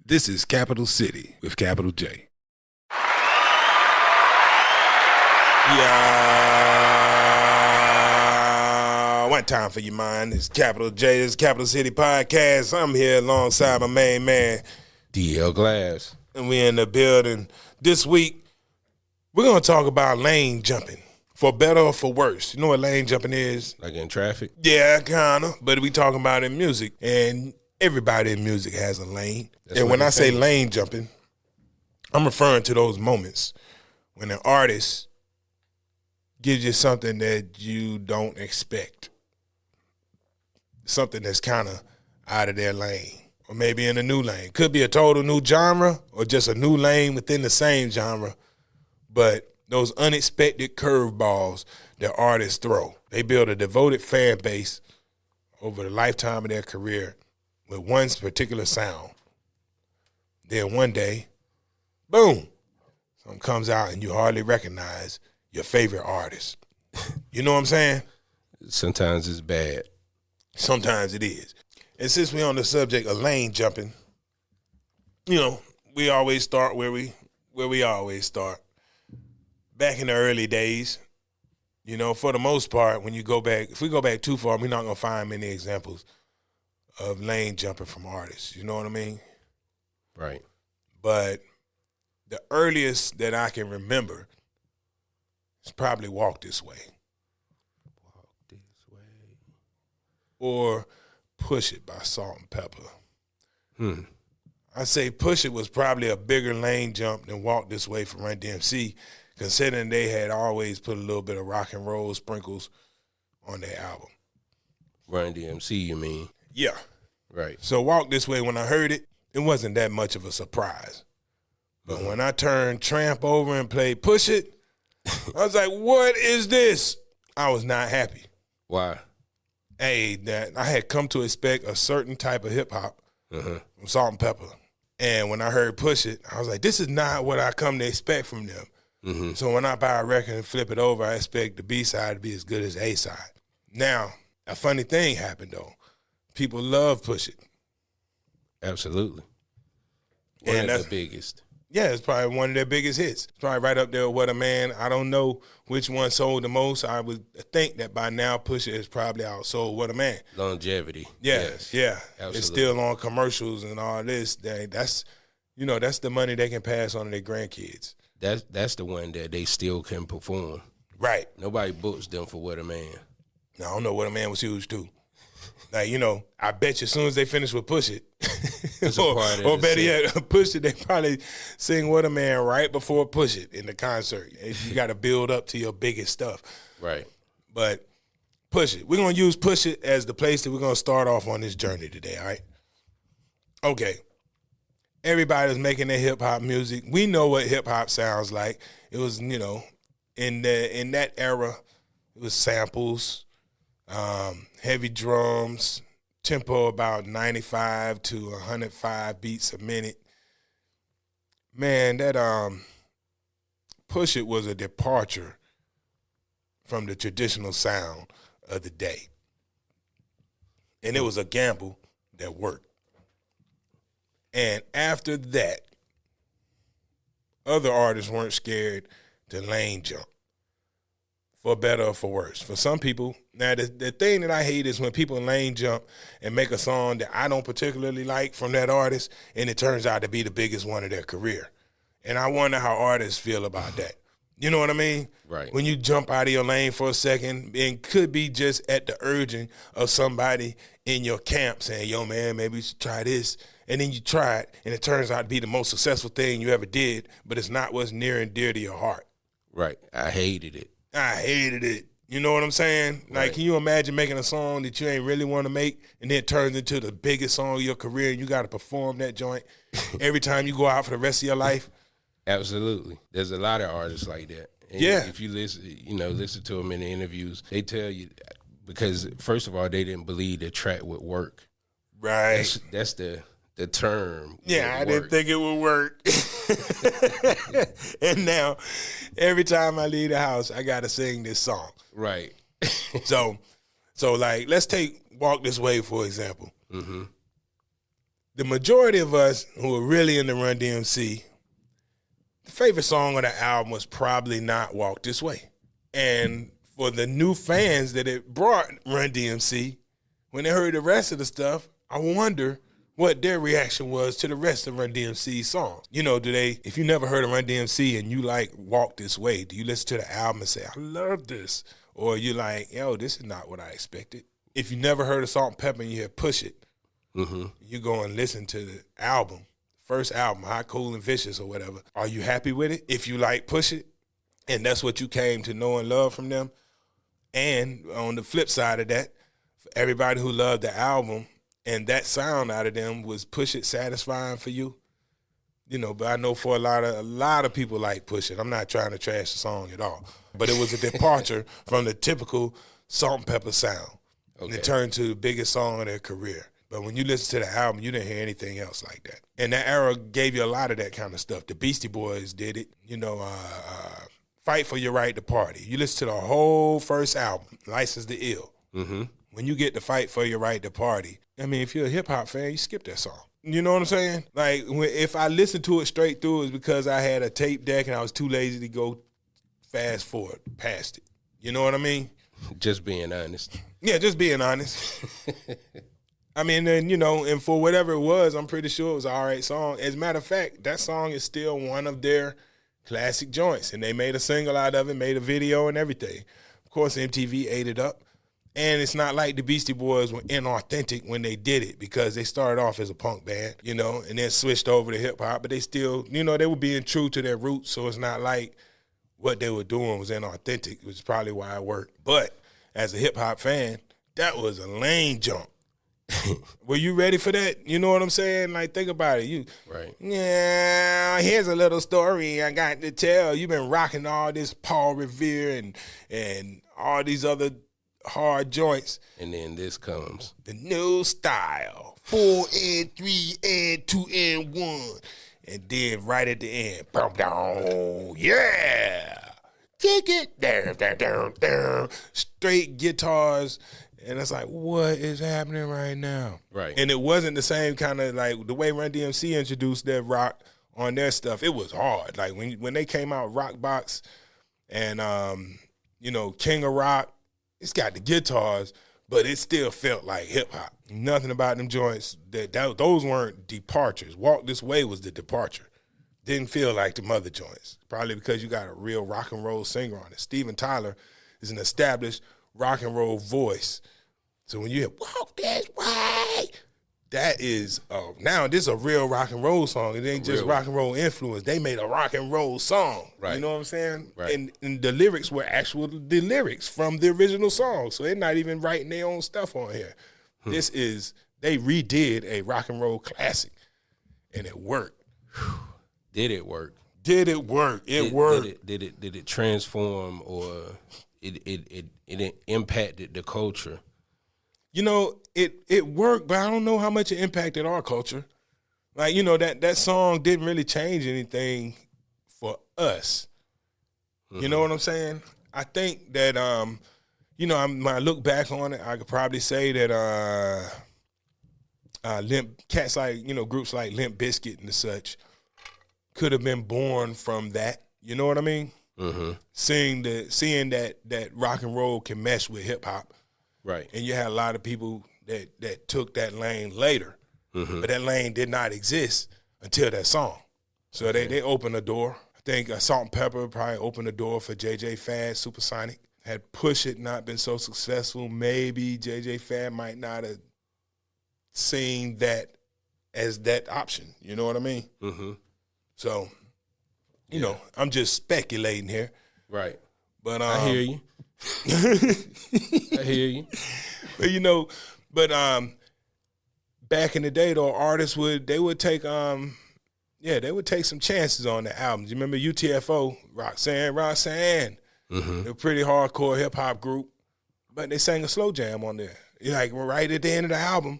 This is Capital City with Capital J. Yeah, one time for your mind. It's Capital J. This is Capital City Podcast. I'm here alongside my main man, DL Glass. and we in the building. This week, we're going to talk about lane jumping, for better or for worse. You know what lane jumping is? Like in traffic? Yeah, kind of, but we talking about it in music, and everybody in music has a lane. That's and what when I they say say. lane jumping, I'm referring to those moments when an artist gives you something that you don't expect, something that's kind of out of their lane, or maybe in a new lane. Could be a total new genre or just a new lane within the same genre, but those unexpected curveballs that artists throw, they build a devoted fan base over the lifetime of their career with one particular sound. Then one day, boom, something comes out and you hardly recognize your favorite artist. You know what I'm saying? Sometimes it's bad. Sometimes it is. And since we're on the subject of lane jumping, you know, we always start where we always start. Back in the early days, you know, for the most part, when you go back, if we go back too far, we're not going to find many examples of lane jumping from artists. You know what I mean? Right. But the earliest that I can remember is probably Walk This Way Walk this way. or Push It by Salt and Pepper. I say Push It was probably a bigger lane jump than Walk This Way from Run DMC, considering they had always put a little bit of rock and roll sprinkles on their album. Run DMC, you mean? Yeah. Right. So Walk This Way, when I heard it, it wasn't that much of a surprise. But when I turned Tramp over and played Push It, I was like, what is this? I was not happy. Why? That I had come to expect a certain type of hip hop from Salt and Pepper. And when I heard Push It, I was like, this is not what I come to expect from them. So when I buy a record and flip it over, I expect the B-side to be as good as the A-side. Now, a funny thing happened, though. People love Push It. Absolutely. And One of the biggest. Yeah, it's probably one of their biggest hits. It's probably right up there with What a Man. I don't know which one sold the most. I would think that by now Push It is probably outsold What a Man. Longevity. Yeah, Yes. yeah. Absolutely. It's still on commercials and all this. That's the money they can pass on to their grandkids. That's the one that they still can perform. Right. Nobody books them for What a Man. Now, I don't know, What a Man was huge too. Like, I bet you as soon as they finish with Push It, It's a part of or the better set. yet, Push It, they probably sing What a Man right before Push It in the concert. You got to build up to your biggest stuff. Right. But Push It. We're going to use Push It as the place that we're going to start off on this journey today, all right? Okay. Everybody's making their hip-hop music. We know what hip-hop sounds like. It was, in that era, it was samples, heavy drums, tempo about 95 to 105 beats a minute. Man, that Push It was a departure from the traditional sound of the day. And it was a gamble that worked. And after that, other artists weren't scared to lane jump, for better or for worse. For some people, now the thing that I hate is when people lane jump and make a song that I don't particularly like from that artist, and it turns out to be the biggest one of their career. And I wonder how artists feel about that. You know what I mean? Right. When you jump out of your lane for a second, and could be just at the urging of somebody in your camp saying, yo, man, maybe you should try this. And then you try it, and it turns out to be the most successful thing you ever did, but it's not what's near and dear to your heart. Right. I hated it. I hated it. You know what I'm saying? Like, Right. can you imagine making a song that you ain't really want to make, and then it turns into the biggest song of your career, and you got to perform that joint every time you go out for the rest of your life? Absolutely. There's a lot of artists like that. And Yeah. If you listen to them in the interviews, they tell you, because first of all, they didn't believe the track would work. Right. That's the term. Yeah, I would didn't work. think it would work. And now, every time I leave the house, I got to sing this song. Right. So like, let's take Walk This Way, for example. the majority of us who are really into Run DMC, the favorite song on the album was probably not Walk This Way. And for the new fans that it brought Run DMC, when they heard the rest of the stuff, I wonder what their reaction was to the rest of Run DMC's songs. You know, if you never heard of Run DMC and you like Walk This Way, do you listen to the album and say, I love this? Or you like, yo, this is not what I expected? If you never heard of Salt and Pepper and you hear Push It, you go and listen to the album, first album, Hot, Cool, and Vicious or whatever. Are you happy with it? If you like Push It, and that's what you came to know and love from them. And on the flip side of that, for everybody who loved the album, and that sound out of them, was Push It satisfying for you? You know, but I know for a lot of people like Push It. I'm not trying to trash the song at all. But it was a departure from the typical Salt and Pepper sound. Okay. And it turned to the biggest song of their career. But when you listen to the album, you didn't hear anything else like that. And that era gave you a lot of that kind of stuff. The Beastie Boys did it. You know, Fight for Your Right to Party. You listen to the whole first album, License to Ill. When you get to Fight for Your Right to Party, I mean, if you're a hip-hop fan, you skip that song. You know what I'm saying? Like, if I listened to it straight through, it's because I had a tape deck and I was too lazy to go fast forward past it. You know what I mean? Just being honest. Yeah, just being honest. I mean, and, you know, and for whatever it was, I'm pretty sure it was an all right song. As a matter of fact, that song is still one of their classic joints, and they made a single out of it, made a video and everything. Of course, MTV ate it up. And it's not like the Beastie Boys were inauthentic when they did it, because they started off as a punk band, you know, and then switched over to hip-hop. But they still, you know, they were being true to their roots, so it's not like what they were doing was inauthentic, which is probably why it worked. But as a hip-hop fan, that was a lane jump. Were you ready for that? You know what I'm saying? Like, think about it. Right. Yeah, here's a little story I got to tell. You've been rocking all this Paul Revere and all these other hard joints. And then this comes. The new style. 4 and 3 and 2 and 1. And then right at the end, bum down. Yeah. Take it. Down. Straight guitars. And it's like, what is happening right now? Right. And it wasn't the same kind of, like, the way Run DMC introduced their rock on their stuff. It was hard. Like, when they came out, Rock Box and, you know, King of Rock, it's got the guitars, but it still felt like hip-hop. Nothing about them joints, those weren't departures. Walk This Way was the departure. Didn't feel like the other joints. Probably because you got a real rock and roll singer on it. Steven Tyler is an established rock and roll voice. So when you hear Walk This Way, that is, now this is a real rock and roll song. It ain't just rock and roll influence. They made a rock and roll song. Right. You know what I'm saying? Right. And the lyrics were the lyrics from the original song. So they're not even writing their own stuff on here. This is, they redid a rock and roll classic, and it worked. Did it work? Did it work? It worked. Did it transform, or it impacted the culture? You know, it worked, but I don't know how much it impacted our culture. Like, you know, that song didn't really change anything for us. You know what I'm saying? I think that, you know, when I look back on it, I could probably say that cats like, you know, groups like Limp Bizkit and such could have been born from that. You know what I mean? Seeing that rock and roll can mesh with hip hop. Right. And you had a lot of people that took that lane later. But that lane did not exist until that song. So they opened the door. I think Salt and Pepper probably opened the door for JJ Fad, Supersonic. Had Push It not been so successful, maybe JJ Fad might not have seen that as that option. You know what I mean? So, you know, I'm just speculating here. Right. But I hear you. I hear you. But, you know, back in the day though, artists would take some chances on the albums. You remember UTFO, Roxanne. They're a pretty hardcore hip hop group, but they sang a slow jam on there. Like right at the end of the album,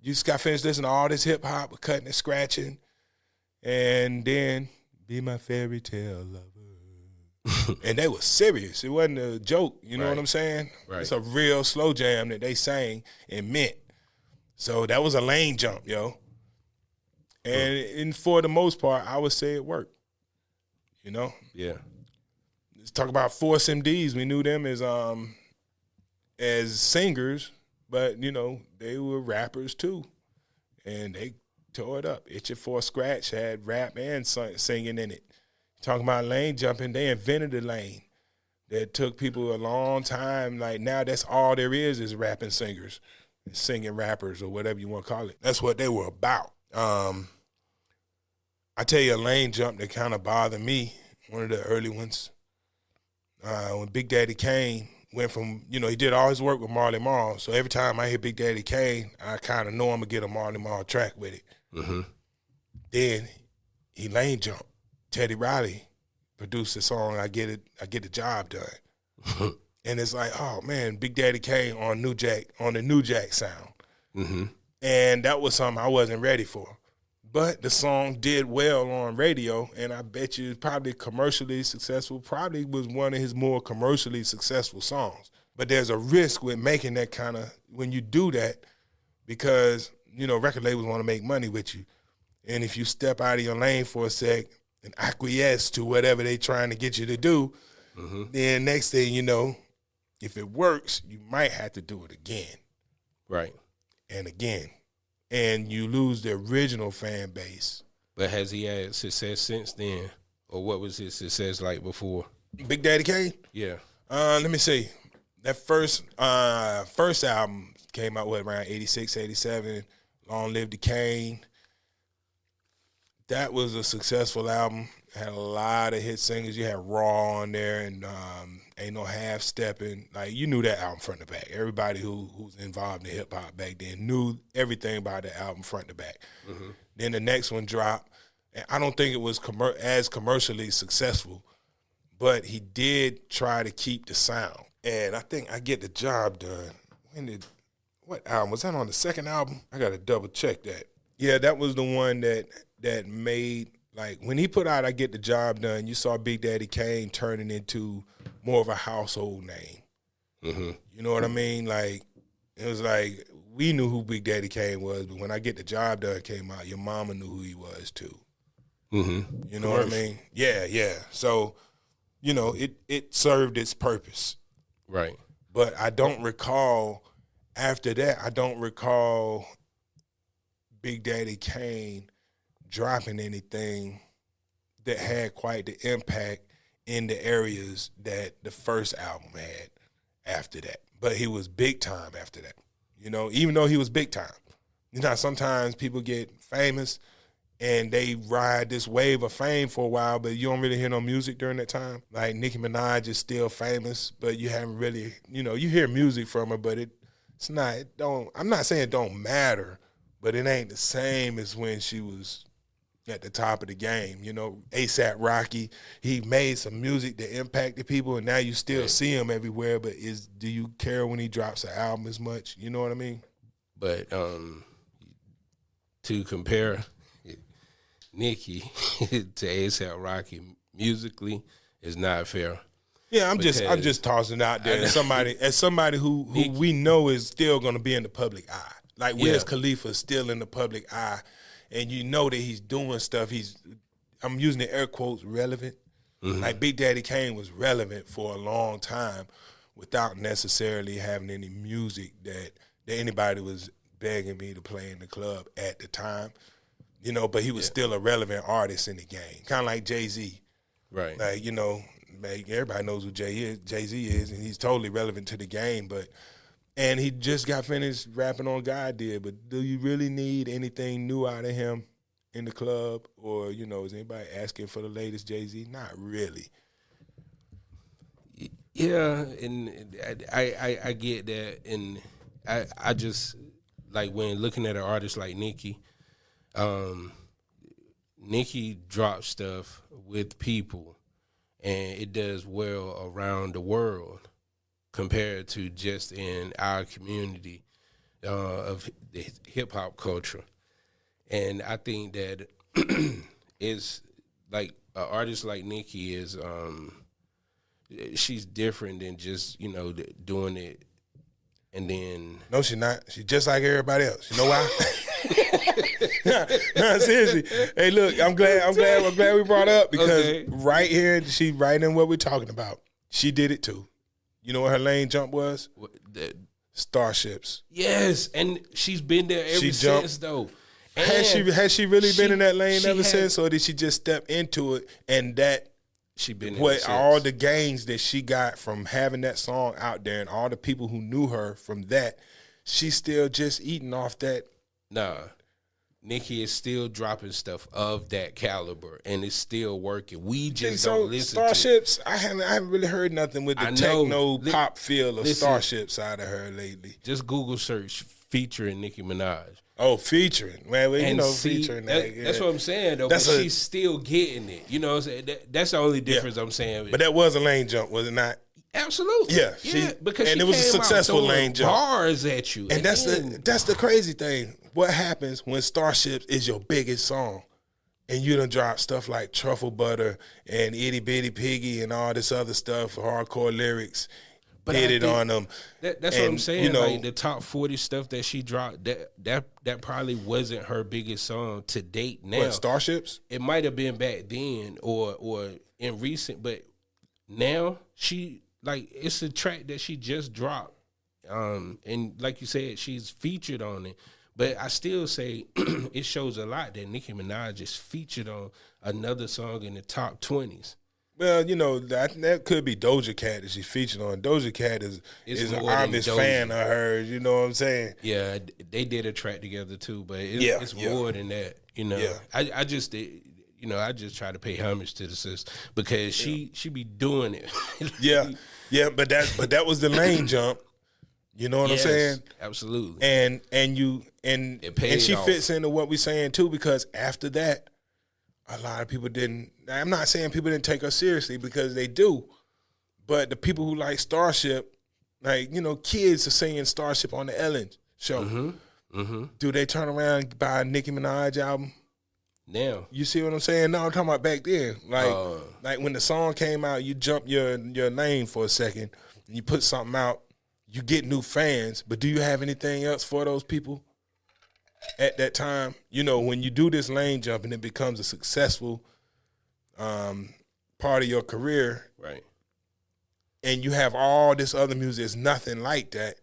you just got finished listening to all this hip hop, cutting and scratching, and then Be My Fairy Tale Lover. And they were serious. It wasn't a joke. You know what I'm saying? Right. It's a real slow jam that they sang and meant. So that was a lane jump, yo. And for the most part, I would say it worked. You know? Yeah. Let's talk about Force MDs. We knew them as singers, but, you know, they were rappers too. And they tore it up. Itch It For a Scratch had rap and singing in it. Talking about lane jumping, they invented the lane. That took people a long time. Like, now that's all there is rapping singers, singing rappers or whatever you want to call it. That's what they were about. I tell you a lane jump that kind of bothered me, one of the early ones. When Big Daddy Kane went from, you know, he did all his work with Marley Marl. So every time I hear Big Daddy Kane, I kind of know I'm going to get a Marley Marl track with it. Mm-hmm. Then he lane jumped. Teddy Riley produced the song, I Get the Job Done. And it's like, oh, man, Big Daddy Kane on the New Jack sound. Mm-hmm. And that was something I wasn't ready for. But the song did well on radio, and I bet you probably commercially successful, probably was one of his more commercially successful songs. But there's a risk with making that kind of, when you do that, because, you know, record labels want to make money with you. And if you step out of your lane for a sec and acquiesce to whatever they're trying to get you to do, then next thing you know, if it works, you might have to do it again. Right. And again. And you lose the original fan base. But has he had success since then? Or what was his success like before? Big Daddy Kane? Yeah. Let me see. That first album came out, around 86, 87, Long Live the Kane. That was a successful album. Had a lot of hit singers. You had Raw on there and Ain't No Half Stepping. Like, you knew that album front to back. Everybody who's involved in hip hop back then knew everything about the album front to back. Mm-hmm. Then the next one dropped. And I don't think it was as commercially successful, but he did try to keep the sound. And I think I Get the Job Done. What album? Was that on the second album? I got to double check that. Yeah, that was the one that made, like, when he put out I Get the Job Done, you saw Big Daddy Kane turning into more of a household name. Mm-hmm. You know what I mean? Like, it was like, we knew who Big Daddy Kane was, but when I Get the Job Done came out, your mama knew who he was too. Mm-hmm. You know what I mean? Yeah. So, you know, it served its purpose. Right. But I don't recall, after that, Big Daddy Kane dropping anything that had quite the impact in the areas that the first album had after that. But he was big time after that. You know, even though he was big time. You know, sometimes people get famous and they ride this wave of fame for a while, but you don't really hear no music during that time. Like Nicki Minaj is still famous, but you haven't really, you know, you hear music from her, but I'm not saying it don't matter, but it ain't the same as when she was at the top of the game. You know, A$AP Rocky, he made some music that impacted people, and now you still see him everywhere, but do you care when he drops an album as much? You know what I mean? But to compare Nicki to A$AP Rocky musically is not fair. Yeah, I'm just tossing it out there as somebody who we know is still going to be in the public eye. Like Wiz Khalifa is still in the public eye, and you know that he's doing stuff. I'm using the air quotes, relevant. Mm-hmm. Like Big Daddy Kane was relevant for a long time without necessarily having any music that anybody was begging me to play in the club at the time. You know, but he was still a relevant artist in the game, kind of like Jay-Z. Right. Like, you know, everybody knows who Jay-Z is, and he's totally relevant to the game, and he just got finished rapping on God Did, but do you really need anything new out of him in the club? Or, you know, is anybody asking for the latest Jay-Z? Not really. Yeah, and I get that, and I just, like, when looking at an artist like Nicki, Nicki drops stuff with people, and it does well around the world compared to just in our community of the hip-hop culture. And I think that it's like an artist like Nicki is, she's different than just, you know, doing it And then No, she not. She just like everybody else. You know why? no, seriously. Hey, look, I'm glad we brought her up because right here, she right in what we're talking about. She did it too. You know what her lane jump was? Starships. Yes, and she's been there ever since though. And has she really been in that lane ever since, or did she just step into it and that? She been what all the gains that she got from having that song out there and all the people who knew her from that, she's still just eating off that. Nah, Nicki is still dropping stuff of that caliber and it's still working. We just don't listen Starships, to it. I haven't really heard nothing with the techno pop feel of Starships out of her lately. Just Google search featuring Nicki Minaj. Oh, featuring. Well, featuring that. That's what I'm saying, though. But she's still getting it. You know what I'm saying? That's the only difference I'm saying. But that was a lane jump, was it not? Absolutely. Yeah. Because it was a successful lane jump. Bars at you. And that's the crazy thing. What happens when Starships is your biggest song and you done drop stuff like Truffle Butter and Itty Bitty Piggy and all this other stuff, hardcore lyrics, but did it on them. That's what I'm saying. You know, like the top 40 stuff that she dropped, that probably wasn't her biggest song to date now. What, Starships? It might have been back then or in recent, but now she, like, it's a track that she just dropped. And like you said, she's featured on it. But I still say it shows a lot that Nicki Minaj is featured on another song in the top 20s. Well, you know, that could be Doja Cat that she's featured on. Doja Cat is an obvious fan of hers, you know what I'm saying? Yeah, they did a track together too, but it's more than that, you know. Yeah. I just try to pay homage to the sis because she be doing it. Yeah, but that was the lane jump. You know what I'm saying? Absolutely. And she fits into what we're saying too, because after that, a lot of people didn't. I'm not saying people didn't take her seriously because they do, but the people who like Starship, like, you know, kids are singing Starship on the Ellen show. Mm-hmm. Do they turn around and buy a Nicki Minaj album? Now. You see what I'm saying? No, I'm talking about back then. Like when the song came out, you jump your lane for a second, and you put something out, you get new fans, but do you have anything else for those people? At that time, you know, when you do this lane jump and it becomes a successful part of your career, right? And you have all this other music, it's nothing like that.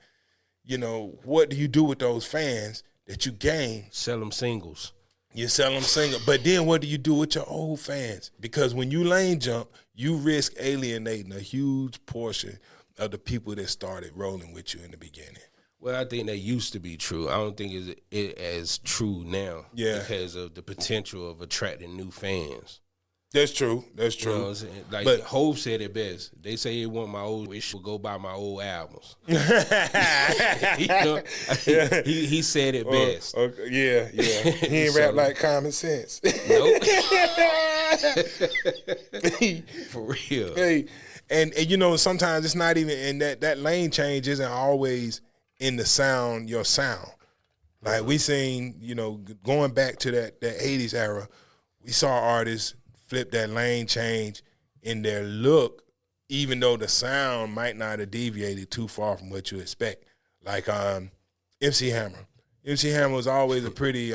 You know, what do you do with those fans that you gain? Sell them singles. You sell them singles, but then what do you do with your old fans? Because when you lane jump, you risk alienating a huge portion of the people that started rolling with you in the beginning. Well, I think that used to be true. I don't think it's as true now. Yeah. Because of the potential of attracting new fans. That's true. That's true. You know what I'm saying? Like, but Hov said it best. They say they want my old wish will go buy my old albums. You know? He said it best. Okay. Yeah. He ain't rap like Common Sense. Nope. For real. Hey, and you know, sometimes it's not even in that lane change isn't always in the sound, your sound. Like we seen, you know, going back to that 80s era, we saw artists flip that lane change in their look, even though the sound might not have deviated too far from what you expect. Like MC Hammer. MC Hammer was always a pretty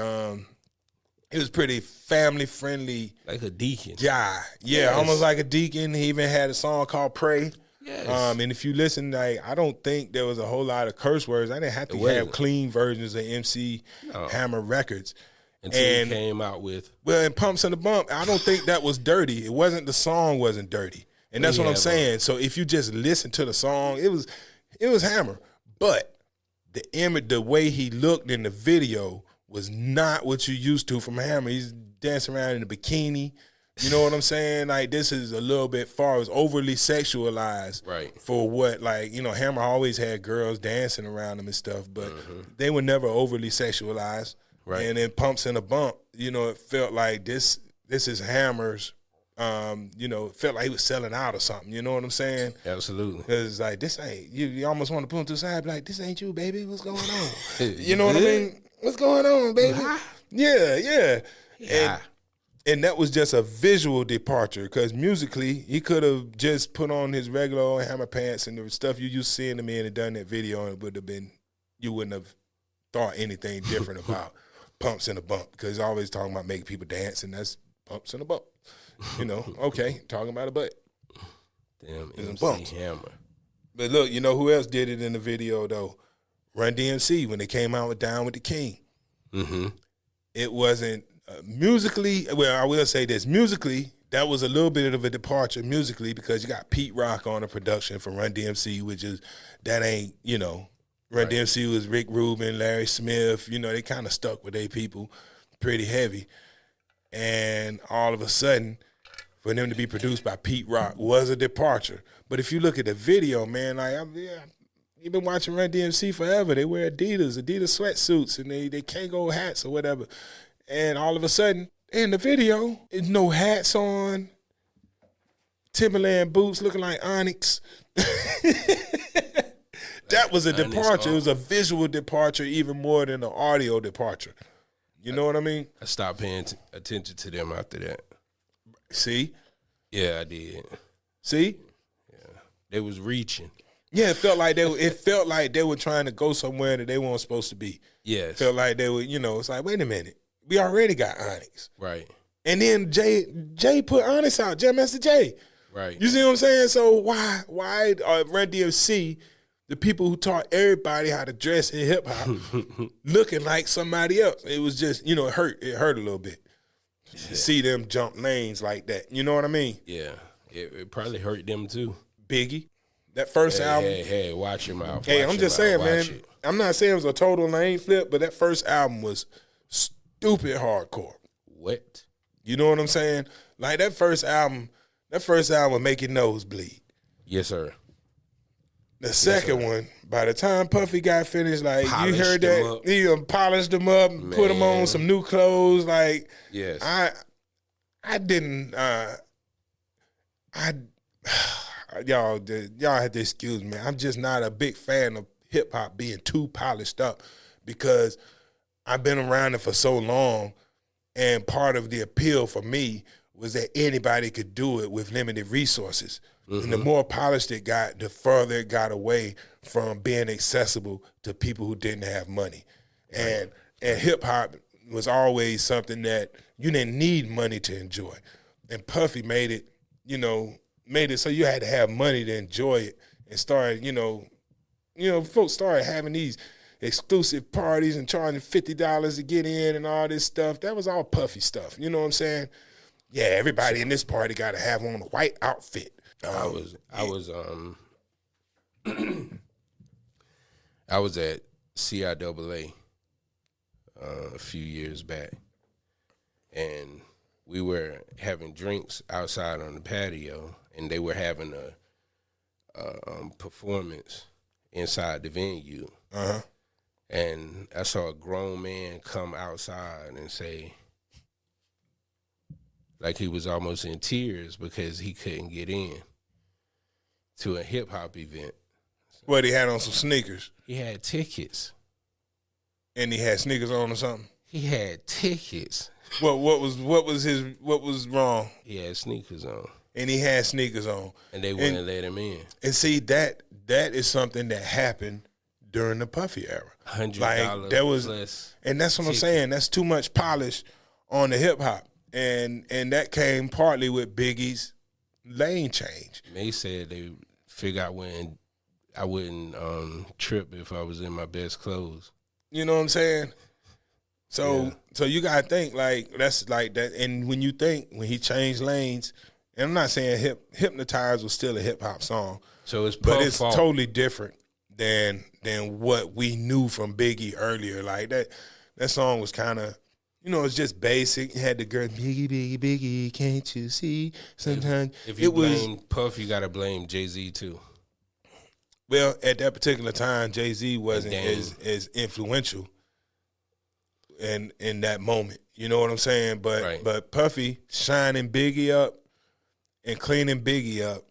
he was pretty family friendly. Like a deacon. Yeah. Yeah, almost like a deacon. He even had a song called Pray. Yes. And if you listen, like, I don't think there was a whole lot of curse words. I didn't have to have clean versions of MC Hammer records. Until he came out with. Well, in Pumps and the Bump, I don't think that was dirty. It wasn't, the song wasn't dirty. And that's what I'm saying. So if you just listen to the song, it was Hammer. But the way he looked in the video was not what you used to from Hammer. He's dancing around in a bikini. You know what I'm saying? Like, this is a little bit far. It was overly sexualized. Right. For what, like, you know, Hammer always had girls dancing around him and stuff, but they were never overly sexualized. Right. And in Pumps and a Bump, you know, it felt like this is Hammer's, you know, it felt like he was selling out or something. You know what I'm saying? Absolutely. Because, like, this ain't, you almost want to put him to the side, be like, this ain't you, baby. What's going on? You know what I mean? What's going on, baby? Yeah. And that was just a visual departure because musically, he could have just put on his regular old hammer pants and the stuff you used to seeing him in and done that video, and it would have been, you wouldn't have thought anything different about pumps and a bump because he's always talking about making people dance, and that's pumps and a bump. You know, okay, talking about a butt. Damn, and MC bumps. Hammer. But look, you know who else did it in the video, though? Run DMC, when they came out with Down with the King. Mm-hmm. It wasn't musically, well, I will say this. Musically, that was a little bit of a departure musically because you got Pete Rock on the production for Run DMC, which is, that ain't, you know, Run DMC was Rick Rubin, Larry Smith. You know, they kind of stuck with their people pretty heavy. And all of a sudden, for them to be produced by Pete Rock was a departure. But if you look at the video, man, like, you've been watching Run DMC forever. They wear Adidas sweatsuits, and they Kango hats or whatever. And all of a sudden, in the video, there's no hats on, Timberland boots looking like Onyx. That was a departure. It was a visual departure even more than an audio departure. You know what I mean? I stopped paying attention to them after that. See? Yeah, I did. See? Yeah, they was reaching. Yeah, it felt like they were trying to go somewhere that they weren't supposed to be. Yes. It felt like they were, you know, it's like, wait a minute. We already got Onyx. Right. And then Jay put Onyx out, Jam Master Jay. Right. You see what I'm saying? So why Run DMC, the people who taught everybody how to dress in hip hop, looking like somebody else? It was just, you know, it hurt a little bit to see them jump lanes like that. You know what I mean? Yeah. It probably hurt them too. Biggie, that first album. Hey, watch your mouth. Hey, I'm just saying, man. I'm not saying it was a total lane flip, but that first album was stupid hardcore. What? You know what I'm saying? Like that first album make your nose bleed. Yes, sir. The second one, by the time Puffy got finished, like Polished you heard them that, up. he polished them up, put them on some new clothes. Like, Yes. I didn't. Y'all had to excuse me. I'm just not a big fan of hip hop being too polished up because I've been around it for so long, and part of the appeal for me was that anybody could do it with limited resources. Mm-hmm. And the more polished it got, the further it got away from being accessible to people who didn't have money. And hip hop was always something that you didn't need money to enjoy. And Puffy made it so you had to have money to enjoy it, and started, folks started having these exclusive parties and charging $50 to get in and all this stuff. That was all Puffy stuff. You know what I'm saying? Yeah, everybody in this party got to have on a white outfit. I was at CIAA a few years back, and we were having drinks outside on the patio, and they were having a performance inside the venue. Uh-huh. And I saw a grown man come outside and say, like he was almost in tears because he couldn't get in to a hip hop event. What, he had on some sneakers? He had tickets. And he had sneakers on or something? He had tickets. What was wrong? He had sneakers on. And he had sneakers on. And they wouldn't let him in. And see, that is something that happened during the Puffy era. $100 like, there was, plus. And that's what ticket. I'm saying. That's too much polish on the hip hop. And that came partly with Biggie's lane change. They said they figured out when I wouldn't trip if I was in my best clothes. You know what I'm saying? So you gotta think like that's like that. And when he changed lanes, and I'm not saying Hypnotize was still a hip hop song. So it's but it's fault. totally different than what we knew from Biggie earlier. Like that song was kind of, it's just basic. It had the girl, Biggie, Biggie, Biggie, can't you see? Sometimes if you blame Puff, you gotta blame Jay-Z too. Well, at that particular time, Jay-Z wasn't as influential in that moment. You know what I'm saying? But Puffy shining Biggie up and cleaning Biggie up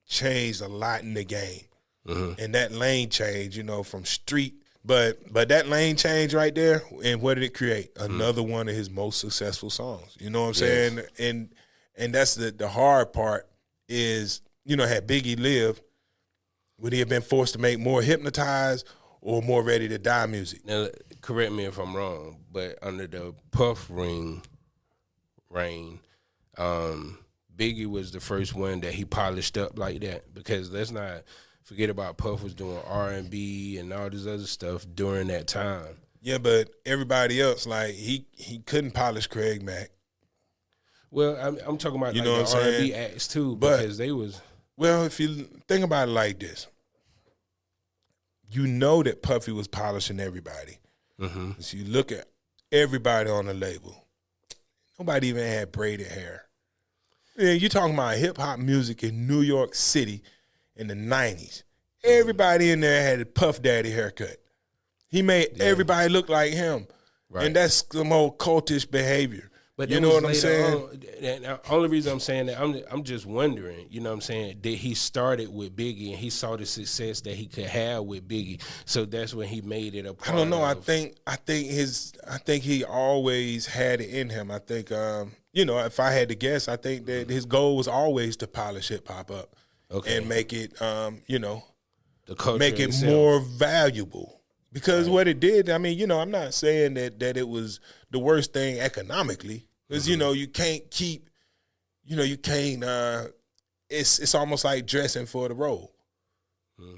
changed a lot in the game. Mm-hmm. And that lane change, from street But that lane change right there, and what did it create? Another one of his most successful songs. You know what I'm saying? And that's the hard part is, had Biggie lived, would he have been forced to make more Hypnotized or more Ready to Die music? Now, correct me if I'm wrong, but under the Puff reign, Biggie was the first one that he polished up like that, because let's not forget about Puff was doing R&B and all this other stuff during that time. Yeah, but everybody else, like, he couldn't polish Craig Mack. Well, I'm talking about know what the I'm R&B saying? acts too, But- because they was. Well, if you think about it like this, you know that Puffy was polishing everybody. Mm-hmm. So you look at everybody on the label. Nobody even had braided hair. Yeah, you talking about hip-hop music in New York City in the 90s. Everybody in there had a Puff Daddy haircut. He made everybody look like him. Right. And that's some old cultish behavior. But you that know was what I'm later saying? on. And the only reason I'm saying that, I'm just wondering, you know what I'm saying, that he started with Biggie and he saw the success that he could have with Biggie. So that's when he made it a part I don't know. of, I think he always had it in him. I think if I had to guess, I think that his goal was always to polish hip hop up and make it the culture make it itself. more valuable. Because what it did, I mean, I'm not saying that it was the worst thing economically. Because you can't keep, you can't. It's almost like dressing for the role.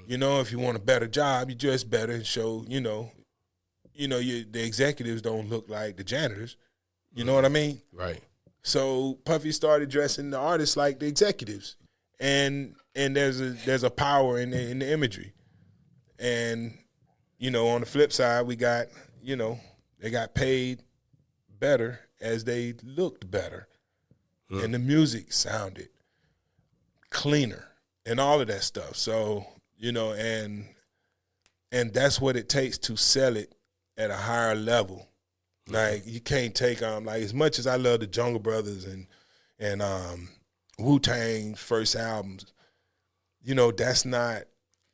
If you want a better job, you dress better and show. The executives don't look like the janitors. You know what I mean? Right. So Puffy started dressing the artists like the executives, and there's a power in the imagery, and on the flip side we got they got paid better as they looked better, and the music sounded cleaner and all of that stuff. So and that's what it takes to sell it at a higher level. Like you can't take like as much as I love the Jungle Brothers and Wu-Tang's first albums, that's not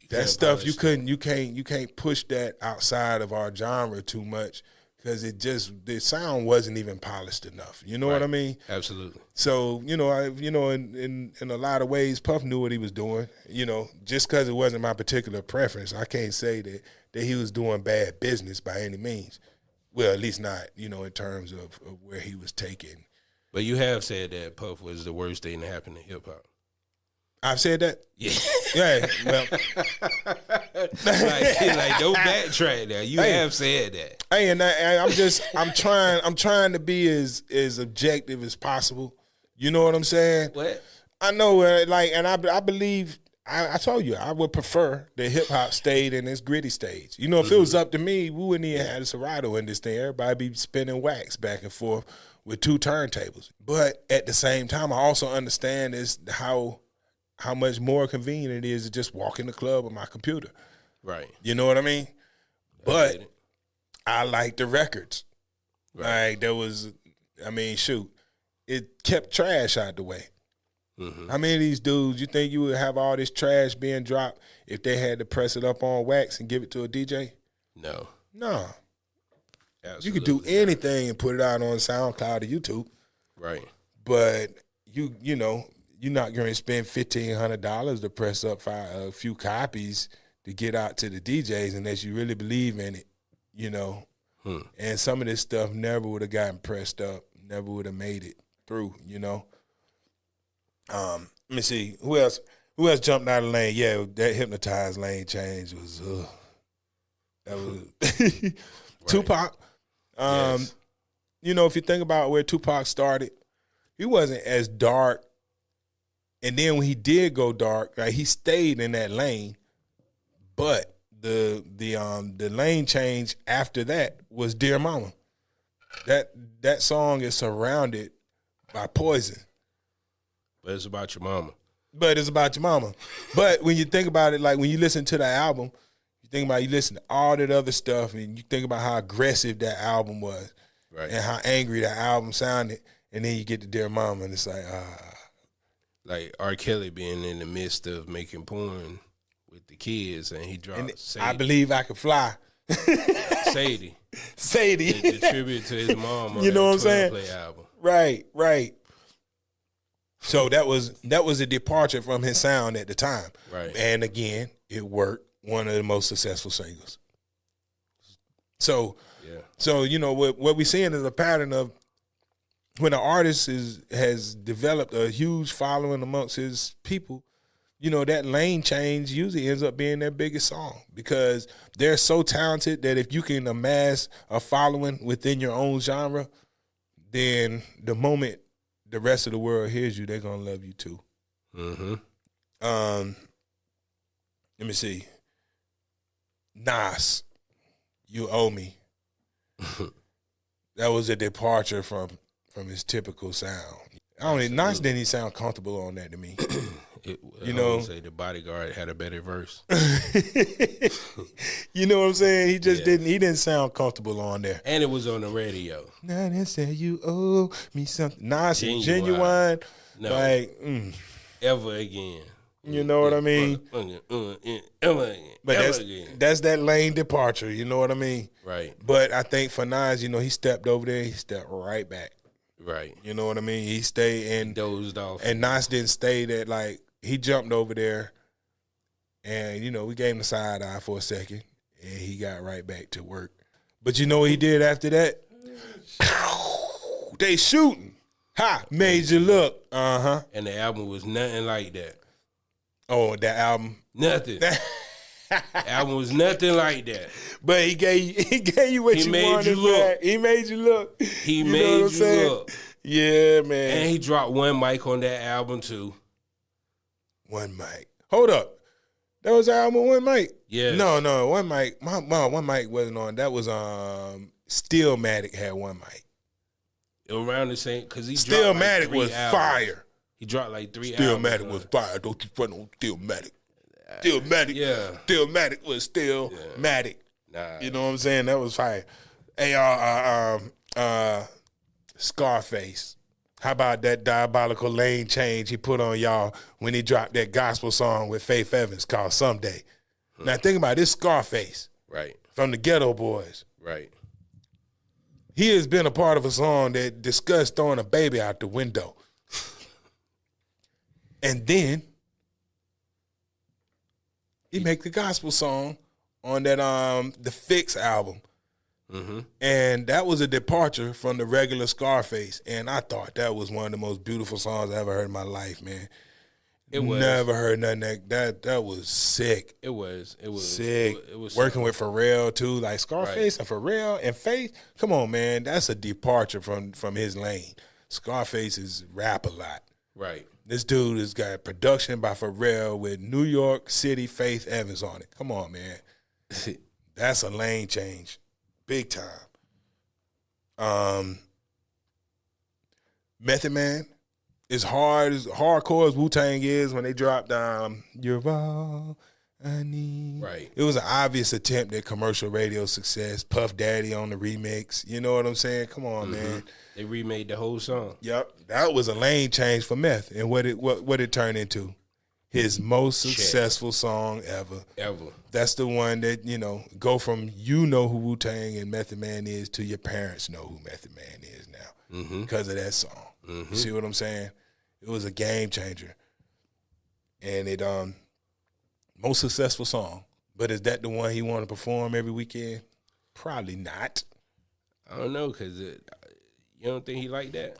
that stuff. You can't push that outside of our genre too much because the sound wasn't even polished enough. You know what I mean? Absolutely. So in a lot of ways, Puff knew what he was doing. Just because it wasn't my particular preference, I can't say that he was doing bad business by any means. Well, at least not, in terms of where he was taking. But you have said that Puff was the worst thing to happen to hip hop. I've said that? Yeah. Yeah, well. like don't backtrack now. You have said that. Hey, and I'm trying to be as objective as possible. You know what I'm saying? What? I know, and I believe, I told you, I would prefer that hip hop stayed in its gritty stage. If it was up to me, we wouldn't even have a Serato in this thing. Everybody be spinning wax back and forth with two turntables. But at the same time, I also understand is how much more convenient it is to just walk in the club with my computer. Right. You know what I mean? But I like the records. Right. Like there was, shoot, it kept trash out the way. Mm-hmm. How many of these dudes you think you would have all this trash being dropped if they had to press it up on wax and give it to a DJ? No. No. Absolutely. You could do anything and put it out on SoundCloud or YouTube. Right. But you're not going to spend $1,500 to press up a few copies to get out to the DJs unless you really believe in it, And some of this stuff never would have gotten pressed up, never would have made it through, Let me see. Who else jumped out of the lane? Yeah, that Hypnotized lane change was that was Tupac. Yes. If you think about where Tupac started, he wasn't as dark. And then when he did go dark, like he stayed in that lane, but the lane change after that was Dear Mama. That song is surrounded by poison. But it's about your mama. But it's about your mama. But when you think about it, like when you listen to the album, you listen to all that other stuff and you think about how aggressive that album was. Right. And how angry that album sounded. And then you get to Dear Mama and it's like, Like R. Kelly being in the midst of making porn with the kids and he dropped I Believe I Could Fly. Sadie. Sadie. The tribute to his mom on You know what I'm that saying? 12 Play album. Right. So that was a departure from his sound at the time. Right. And again, it worked. One of the most successful singles. So, Yeah. So what we're seeing is a pattern of when an artist has developed a huge following amongst his people. That lane change usually ends up being their biggest song because they're so talented that if you can amass a following within your own genre, then the moment the rest of the world hears you, they're gonna love you too. Mm-hmm. Let me see. Nas, You Owe Me. That was a departure from his typical sound. Nas didn't even sound comfortable on that to me. I would say the Bodyguard had a better verse. You know what I'm saying? He just didn't sound comfortable on there. And it was on the radio. Now they say you owe me something. Nas and Genuine. No. Like, Ever again. You know what I mean? Ever again. But that's that lane departure, you know what I mean? Right. But I think for Nas, he stepped over there, he stepped right back. Right. You know what I mean? He stayed and dozed off. And Nas didn't stay that, like, he jumped over there and, we gave him the side eye for a second and he got right back to work. But you know what he did after that? They shooting. Ha! Made you look. Uh-huh. And the album was nothing like that. Oh, that album? Nothing. The album was nothing like that. But he gave you what you wanted. He made you look. He made you look. Yeah, man. And he dropped one mic on that album too. One mic. Hold up. That was the album One Mic? Yeah. No, One Mic. One Mic wasn't on. That was Stillmatic had One Mic. Around the same, because he Stillmatic dropped like was albums. Fire. He dropped like 3 albums. Stillmatic was fire. Don't you front on Stillmatic. Stillmatic. Yeah. Stillmatic was Stillmatic. Nah. You know what I'm saying? That was fire. Hey, Scarface. How about that diabolical lane change he put on y'all when he dropped that gospel song with Faith Evans called Someday? Now think about this Scarface. Right. From the Ghetto Boys. Right. He has been a part of a song that discussed throwing a baby out the window. And then he make the gospel song on that the Fix album. Mm-hmm. And that was a departure from the regular Scarface. And I thought that was one of the most beautiful songs I ever heard in my life, man. It was. Never heard nothing that was sick. It was sick. It was working with Pharrell too, like Scarface and Pharrell and Faith. Come on, man, that's a departure from his lane. Scarface is rap a lot. Right. This dude has got production by Pharrell with New York City Faith Evans on it. Come on, man. That's a lane change. Big time. Method Man, as hardcore as Wu-Tang is when they dropped You're All I Need. Right. It was an obvious attempt at commercial radio success. Puff Daddy on the remix. You know what I'm saying? Come on, man. They remade the whole song. Yep. That was a lane change for Meth. And what it turned into? His most successful song ever. Ever. That's the one that, go from you know who Wu-Tang and Method Man is to your parents know who Method Man is now because of that song. You see what I'm saying? It was a game changer. And it most successful song. But is that the one he want to perform every weekend? Probably not. I don't know, because you don't think he like that?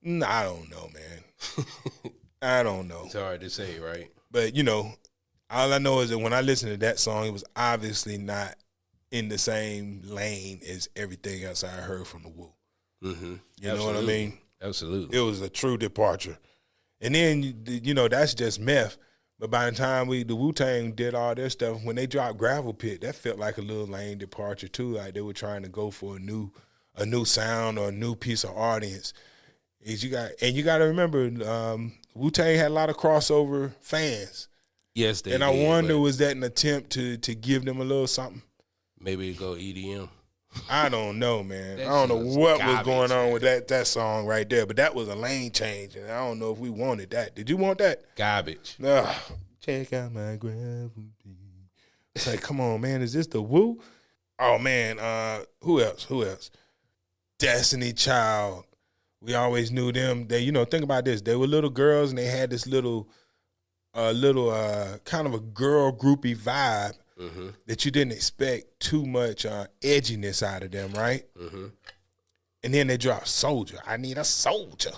No, I don't know, man. I don't know. It's hard to say, right? But, all I know is that when I listened to that song, it was obviously not in the same lane as everything else I heard from the Wu. Mm-hmm. You know what I mean? Absolutely. It was a true departure. And then, that's just Meth. But by the time the Wu-Tang did all their stuff, when they dropped Gravel Pit, that felt like a little lane departure too. Like they were trying to go for a new sound or a new piece of audience. You got to remember, Wu-Tang had a lot of crossover fans. Yes, they did. And I wonder, was that an attempt to give them a little something? Maybe it go EDM. I don't know, man. I don't know what was going on with that song right there, but that was a lane change, and I don't know if we wanted that. Did you want that? Garbage. Check out my Gravel Pit. It's like, come on, man. Is this the Wu? Oh man, who else? Destiny Child. We always knew them. They, think about this. They were little girls and they had this little kind of a girl groupie vibe that you didn't expect too much edginess out of them, right? And then they dropped Soldier. I need a soldier.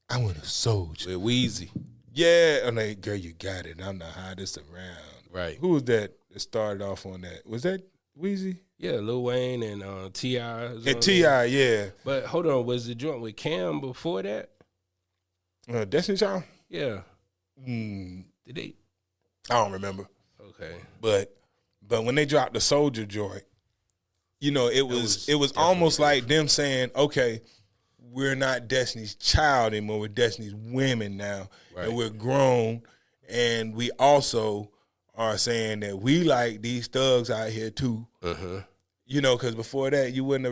I want a soldier. With Wheezy. Yeah. And they, girl, you got it. I'm the hottest around. Right. Who was that started off on that? Was that Wheezy? Yeah, Lil Wayne and T.I. And T.I., yeah. But hold on, was the joint with Cam before that? Destiny Child? Yeah. Did they? I don't remember. Okay. But when they dropped the Soldier joint, it was almost like them saying, okay, we're not Destiny's Child anymore. We're Destiny's women now. Right. And we're grown. And we also are saying that we like these thugs out here too. Because before that, you wouldn't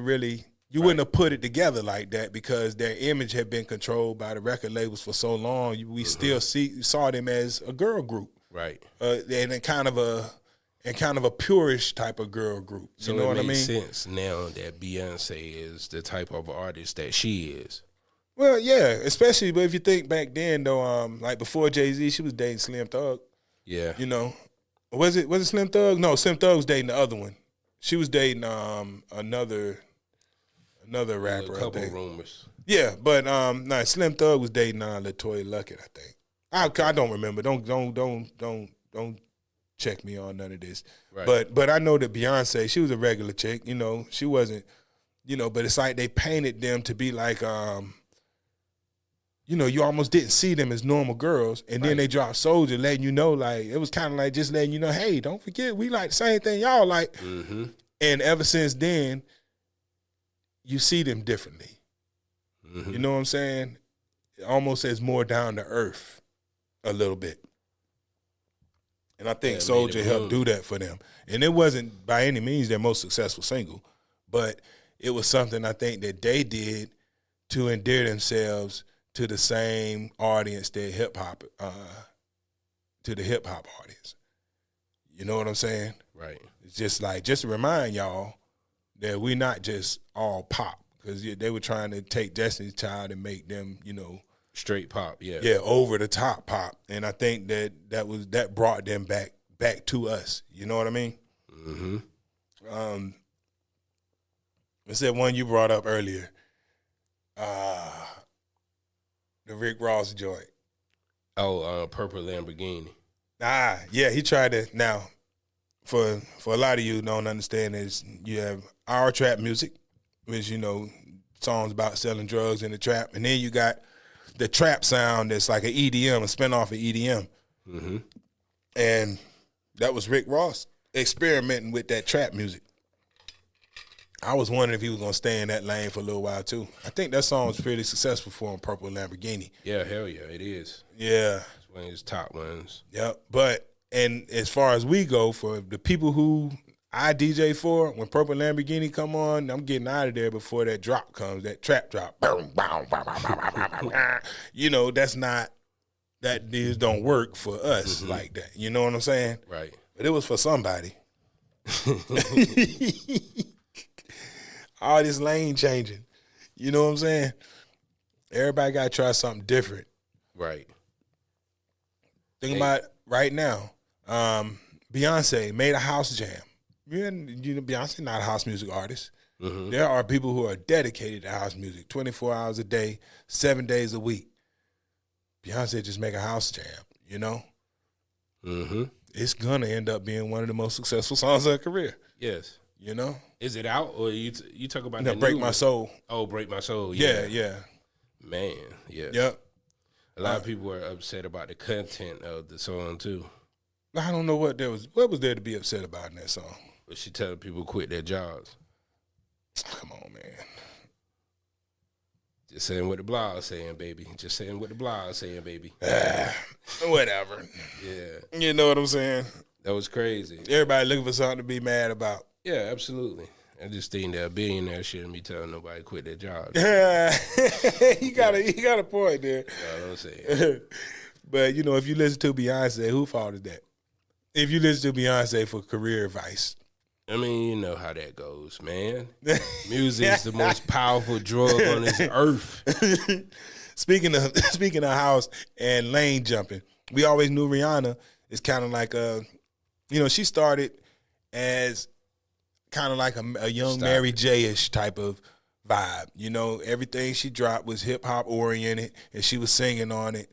have put it together like that because their image had been controlled by the record labels for so long. We still saw them as a girl group. Right. And kind of a purish type of girl group. You know what I mean? So it makes sense now that Beyonce is the type of artist that she is. Well, yeah, especially but if you think back then though, like before Jay-Z, she was dating Slim Thug. Yeah. Was it Slim Thug? No, Slim Thug was dating the other one. She was dating another rapper. A couple I think. rumors. Yeah, but Slim Thug was dating LaToya Luckett, I think. I don't remember. Don't check me on none of this. Right. But I know that Beyonce, she was a regular chick. She wasn't. But it's like they painted them to be like you almost didn't see them as normal girls, and then they dropped Soldier, letting you know, like, it was kind of like just letting you know, hey, don't forget, we like the same thing y'all like. And ever since then, you see them differently. You know what I'm saying? Almost as more down to earth a little bit. And I think Soldier helped do that for them. And it wasn't by any means their most successful single, but it was something I think that they did to endear themselves to the same audience that to the hip hop audience. You know what I'm saying? Right. It's just to remind y'all that we're not just all pop, because they were trying to take Destiny's Child and make them, straight pop, yeah. Yeah, over the top pop. And I think that brought them back to us. You know what I mean? It's that one you brought up earlier. The Rick Ross joint. Oh, Purple Lamborghini. Yeah, he tried to. Now, for a lot of you who don't understand is you have our trap music, which, songs about selling drugs in the trap. And then you got the trap sound that's like an EDM, a spinoff of EDM. And that was Rick Ross experimenting with that trap music. I was wondering if he was going to stay in that lane for a little while, too. I think that song was pretty successful for him, Purple Lamborghini. Yeah, hell yeah, it is. Yeah. It's one of his top ones. Yep. And as far as we go, for the people who I DJ for, when Purple Lamborghini come on, I'm getting out of there before that drop comes, that trap drop. That's not, that just don't work for us like that. You know what I'm saying? Right. But it was for somebody. All this lane changing. You know what I'm saying? Everybody got to try something different. Right. Think about right now. Beyonce made a house jam. Beyonce not a house music artist. There are people who are dedicated to house music 24 hours a day, 7 days a week. Beyonce just make a house jam, It's going to end up being one of the most successful songs of her career. Yes. Is it out, or you talk about that Break My Soul. Oh, Break My Soul. Yeah. Man, yes. Yep. A lot of people are upset about the content of the song too. I don't know what was there to be upset about in that song. But she telling people to quit their jobs. Come on, man. Just saying what the blog saying, baby. Just saying what the blog saying, baby. Whatever. Yeah. You know what I'm saying? That was crazy. Everybody looking for something to be mad about. Yeah, absolutely. I just think that a billionaire shouldn't be telling nobody to quit their job. He got a point there. You know what I'm saying? But, if you listen to Beyonce, who fault is that? If you listen to Beyonce for career advice, I mean, you know how that goes, man. Music is the most powerful drug on this earth. Speaking of house and lane jumping, we always knew Rihanna is kind of like she started as kind of like a young Mary J-ish type of vibe. You know, everything she dropped was hip hop oriented, and she was singing on it.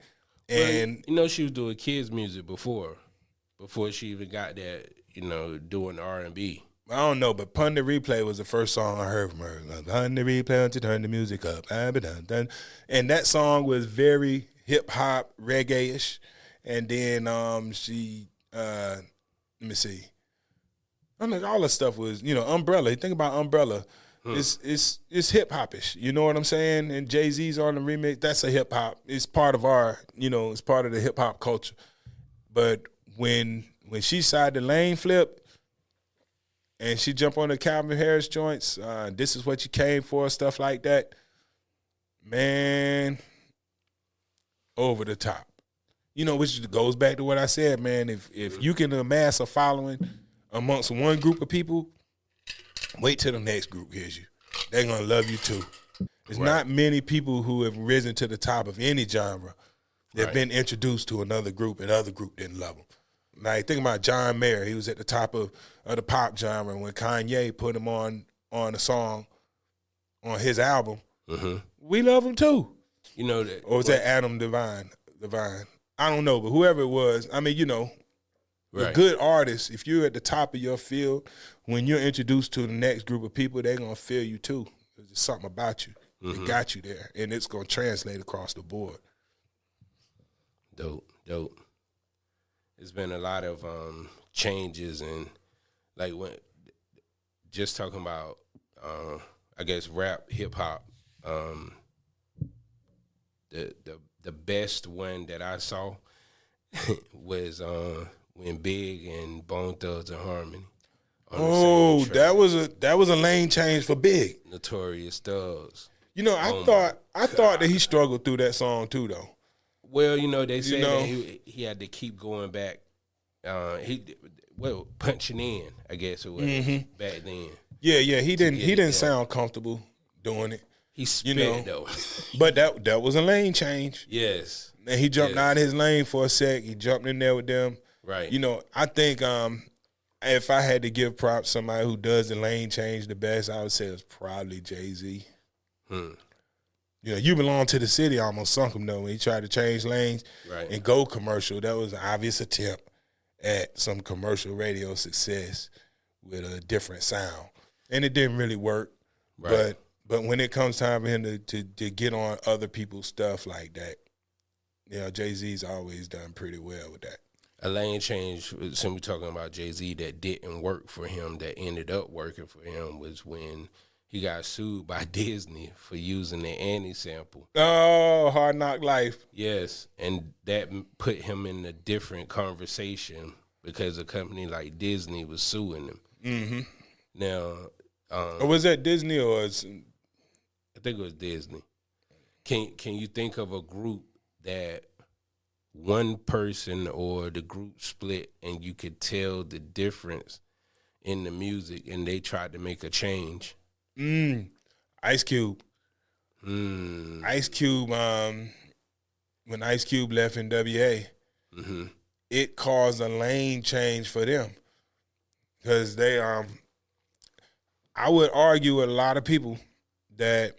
And she was doing kids music before she even got that. Doing R&B. I don't know, but Pun the Replay was the first song I heard from her. Pun the Replay to turn the music up. And that song was very hip hop, reggae-ish. And then she, let me see. I mean, all the stuff was, Umbrella. You think about Umbrella. It's hip hopish. You know what I'm saying? And Jay-Z's on the remix. That's a hip hop. It's part of our, it's part of the hip hop culture. But when she decided the lane flip and she jumped on the Calvin Harris joints, this is what you came for, stuff like that, man, over the top. Which goes back to what I said, man. If you can amass a following amongst one group of people, wait till the next group hears you. They're going to love you too. There's not many people who have risen to the top of any genre that have been introduced to another group and the other group didn't love them. Like, think about John Mayer. He was at the top of the pop genre. When Kanye put him on a song on his album, we love him too. Or was that Adam Devine? I don't know, but whoever it was, I mean, a good artist, if you're at the top of your field, when you're introduced to the next group of people, they're going to feel you too. There's something about you that got you there, and it's going to translate across the board. Dope. There's been a lot of changes, and just talking about, I guess, rap, hip hop. The best one that I saw was when Big and Bone Thugs and Harmony. Oh, that was a lane change for Big. Notorious Thugs. I thought that he struggled through that song too, though. Well, they said that he had to keep going back. Punching in, I guess it was back then. Yeah, he didn't sound comfortable doing it. He spit though. But that was a lane change. Yes. And he jumped out of his lane for a sec. He jumped in there with them. Right. I think if I had to give props to somebody who does the lane change the best, I would say it's probably Jay-Z. You Belong to the City almost sunk him, though, when he tried to change lanes and go commercial. That was an obvious attempt at some commercial radio success with a different sound. And it didn't really work. Right. But when it comes time for him to get on other people's stuff like that, Jay-Z's always done pretty well with that. A lane change, since we're talking about Jay-Z, that didn't work for him, that ended up working for him, was when he got sued by Disney for using the Annie sample. Oh, Hard Knock Life. Yes, and that put him in a different conversation because a company like Disney was suing him. Mm-hmm. Now, was that Disney or? I think it was Disney. Can you think of a group that one person or the group split and you could tell the difference in the music and they tried to make a change? Ice Cube. Ice Cube, when Ice Cube left NWA, it caused a lane change for them. Because they, I would argue with a lot of people that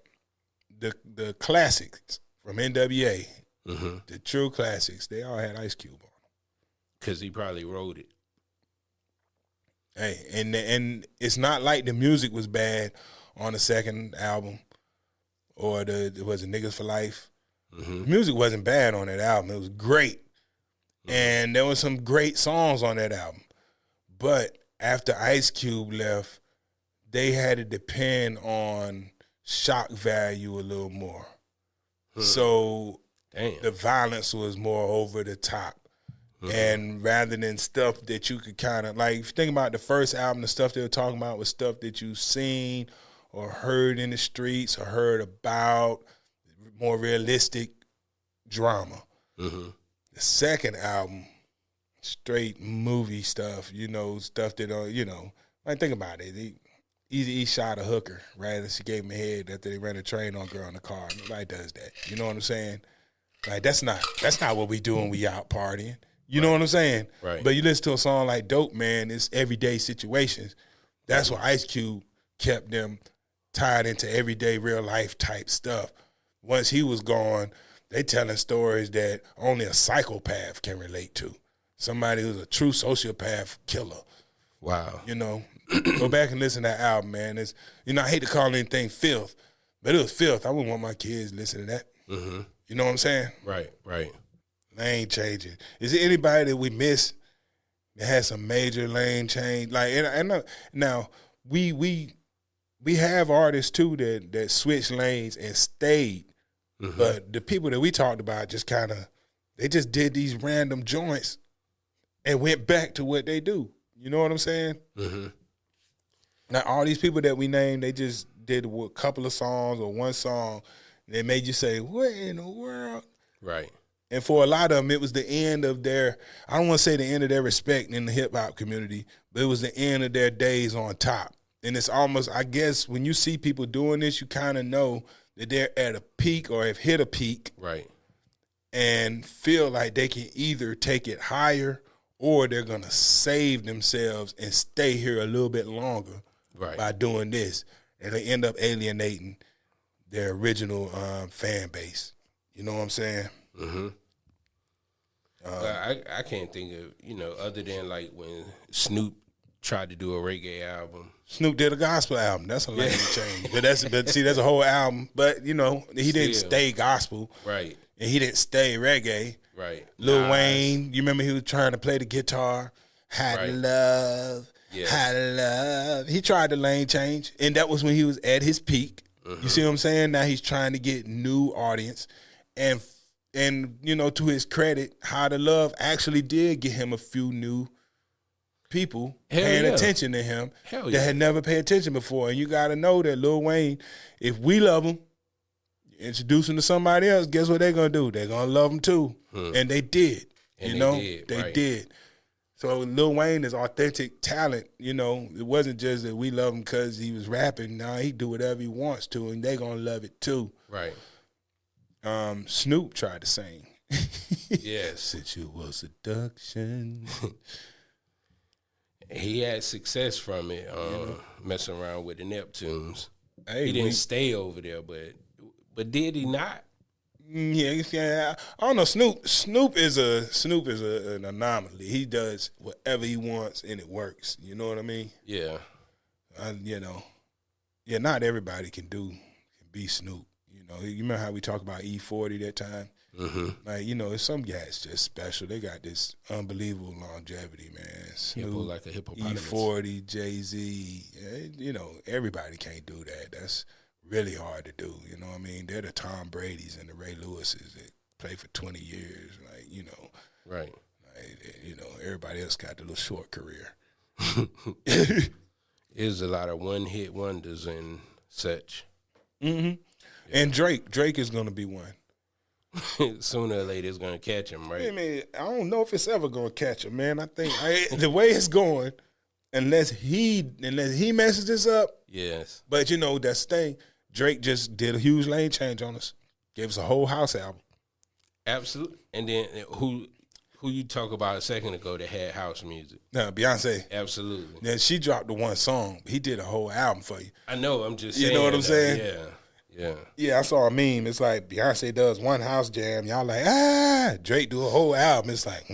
the classics from NWA, the true classics, they all had Ice Cube on them. Because he probably wrote it. Hey, and it's not like the music was bad on the second album or was it Niggas for Life. The music wasn't bad on that album. It was great. And there were some great songs on that album. But after Ice Cube left, they had to depend on shock value a little more. So the violence was more over the top. And rather than stuff that you could kind of, like, if you think about the first album, the stuff they were talking about was stuff that you've seen or heard in the streets or heard about, more realistic drama. The second album, straight movie stuff, stuff that, Like, think about it. Eazy-E shot a hooker, right? And she gave him a head after they ran a train on a girl in the car. Nobody does that. You know what I'm saying? Like, that's not what we do when we out partying. You know what I'm saying? Right. But you listen to a song like Dope Man, it's everyday situations. That's why Ice Cube kept them tied into everyday real life type stuff. Once he was gone, they telling stories that only a psychopath can relate to. Somebody who's a true sociopath killer. Wow. You know, go back and listen to that album, man. It's, you know, I hate to call anything filth, but it was filth. I wouldn't want my kids listening to that. Mm-hmm. You know what I'm saying? Right. Lane changing. Is there anybody that we miss that has some major lane change? Like, and now we have artists too that switched lanes and stayed, but the people that we talked about just kind of, they just did these random joints and went back to what they do. You know what I'm saying? Mm-hmm. Now, all these people that we named, they just did a couple of songs or one song, and it made you say, what in the world? Right. And for a lot of them, it was the end of their, I don't want to say the end of their respect in the hip-hop community, but it was the end of their days on top. And it's almost, I guess, when you see people doing this, you kind of know that they're at a peak or have hit a peak. Right. And feel like they can either take it higher or they're going to save themselves and stay here a little bit longer by doing this. And they end up alienating their original fan base. You know what I'm saying? Mm-hmm. I can't think of, you know, other than like when Snoop tried to do a reggae album. Snoop did a gospel album. That's a lane change. But that's a whole album. But, you know, he didn't stay gospel. Right. And he didn't stay reggae. Right. Lil Wayne, you remember he was trying to play the guitar. Had love. He tried the lane change. And that was when he was at his peak. Mm-hmm. You see what I'm saying? Now he's trying to get new audience. And you know, to his credit, How to Love actually did get him a few new people paying attention to him that had never paid attention before. And you got to know that Lil Wayne, if we love him, introduce him to somebody else, guess what they're going to do? They're going to love him too. And they did. They did. So Lil Wayne is authentic talent. You know, it wasn't just that we love him because he was rapping. Nah, he do whatever he wants to, and they going to love it too. Right. Snoop tried to sing. Yes. Sexual seduction. He had success from it, messing around with the Neptunes. Hey, he didn't stay over there, but did he not? Yeah. I don't know. Snoop is an anomaly. He does whatever he wants and it works. You know what I mean? Yeah. Not everybody can be Snoop. You know, you remember how we talked about E40 that time? Mm-hmm. Like, you know, some guys just special. They got this unbelievable longevity, man. Snoop, like a hippopotamus. E40, Jay-Z. You know, everybody can't do that. That's really hard to do. You know what I mean? They're the Tom Bradys and the Ray Lewises that play for 20 years. Like, you know. Right. Like, you know, everybody else got the little short career. There's a lot of one-hit wonders and such. Mm-hmm. Yeah. And Drake is going to be one. Sooner or later, it's going to catch him, right? I mean, I don't know if it's ever going to catch him, man. I think the way it's going, unless he messes this up. Yes. But, you know, that's the thing. Drake just did a huge lane change on us. Gave us a whole house album. Absolutely. And then who you talk about a second ago that had house music? No, Beyonce. Absolutely. Then she dropped the one song. He did a whole album for you. I know. I'm just saying. You know what I'm saying? Yeah. Yeah. Yeah, I saw a meme. It's like Beyonce does one house jam. Y'all like, Drake do a whole album. It's like,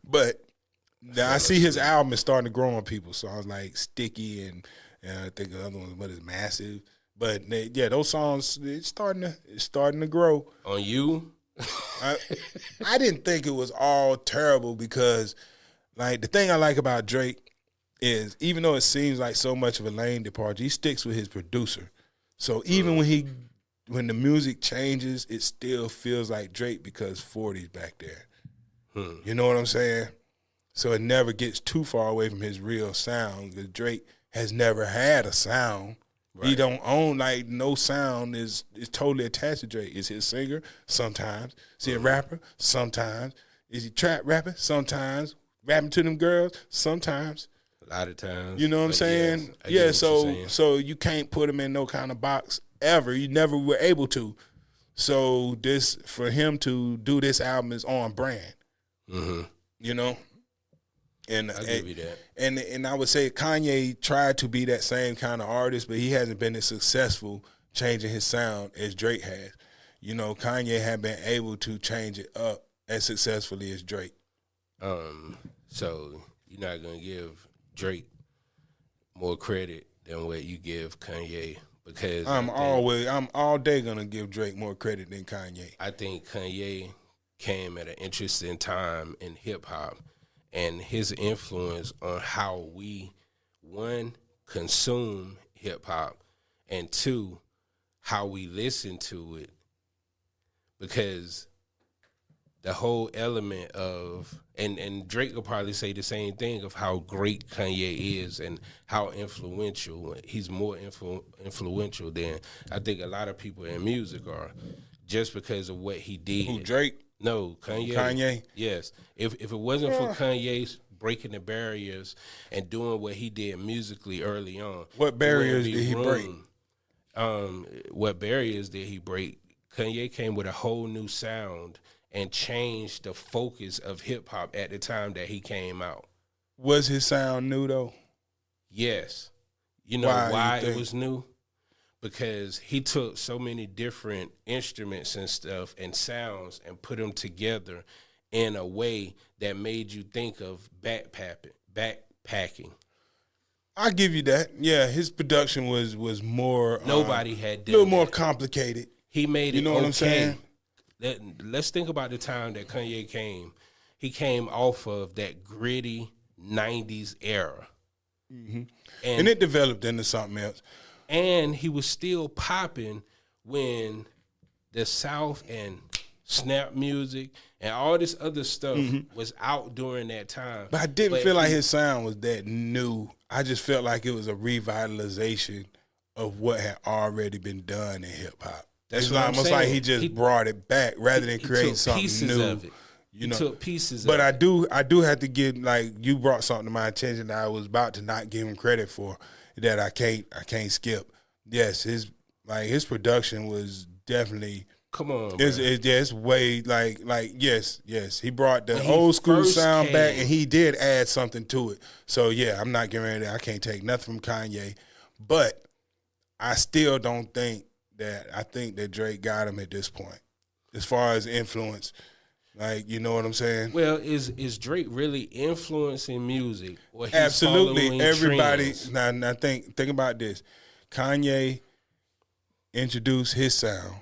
But now I see his album is starting to grow on people. So I was like, Sticky and I think the other one is Massive. But those songs, it's starting to grow. On you? I didn't think it was all terrible because, like, the thing I like about Drake is even though it seems like so much of a lane departure, he sticks with his producer. So even when the music changes, it still feels like Drake because 40's back there. You know what I'm saying? So it never gets too far away from his real sound because Drake has never had a sound. Right. He don't own, like, no sound is totally attached to Drake. Is he a singer? Sometimes. Is he a rapper? Sometimes. Is he trap rapper? Sometimes. rapping to them girls? Sometimes. A lot of times. You know what I'm saying? Yes, I get Yeah, what you're saying. so you can't put him in no kind of box ever. You never were able to. So this, for him to do this album is on brand. Mm-hmm. You know? And I'll give you that. And I would say Kanye tried to be that same kind of artist, but he hasn't been as successful changing his sound as Drake has. You know, Kanye had been able to change it up as successfully as Drake. So you're not gonna give Drake more credit than what you give Kanye, because I'm all day gonna give Drake more credit than Kanye. I think Kanye came at an interesting time in hip hop, and his influence on how we, one, consume hip hop, and two, how we listen to it. Because the whole element of, and Drake will probably say the same thing of how great Kanye is and how influential. He's more influential than I think a lot of people in music are, just because of what he did. Who, Drake? No, Kanye. Kanye? Yes. If it wasn't for Kanye's breaking the barriers and doing what he did musically early on. What barriers did he break? What barriers did he break? Kanye came with a whole new sound and changed the focus of hip hop at the time that he came out. Was his sound new though? Yes. You know why it was new? Because he took so many different instruments and stuff and sounds and put them together in a way that made you think of backpacking. I give you that. Yeah, his production was more Nobody had done a little more that. complicated. He made it. You know what I'm saying? Let's think about the time that Kanye came. He came off of that gritty 90s era. Mm-hmm. And it developed into something else. And he was still popping when the South and snap music and all this other stuff was out during that time. But I didn't feel like his sound was that new. I just felt like it was a revitalization of what had already been done in hip hop. It's almost like he just brought it back rather than create something new. Of it. You know, took pieces but of it. I do have to give, like, you brought something to my attention that I was about to not give him credit for, that I can't skip. Yes, his production was definitely, come on, it's way like yes. He brought the old school sound back, and he did add something to it. So yeah, I'm not getting ready. I can't take nothing from Kanye, but I still don't think that. I think that Drake got him at this point, as far as influence. Like, you know what I'm saying? Well, is Drake really influencing music? Or he's absolutely, everybody. Trends? Now think about this. Kanye introduced his sound,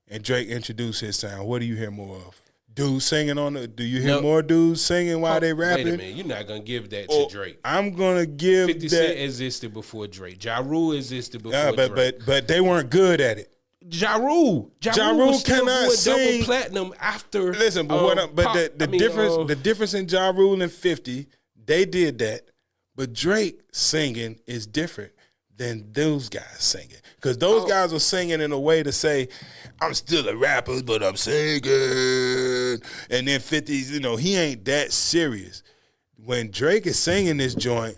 and Drake introduced his sound. What do you hear more of? Dudes singing on the? Do you hear more dudes singing while they rapping? Wait a minute, you're not gonna give that to Drake. I'm gonna give 50 that. Cent existed before Drake. Ja Rule existed before Drake. But they weren't good at it. Ja Rule cannot sing double platinum after. Listen, but the difference in Ja Rule and 50, they did that, but Drake singing is different than those guys singing, because those guys were singing in a way to say, "I'm still a rapper, but I'm singing," and then 50's, he ain't that serious. When Drake is singing this joint,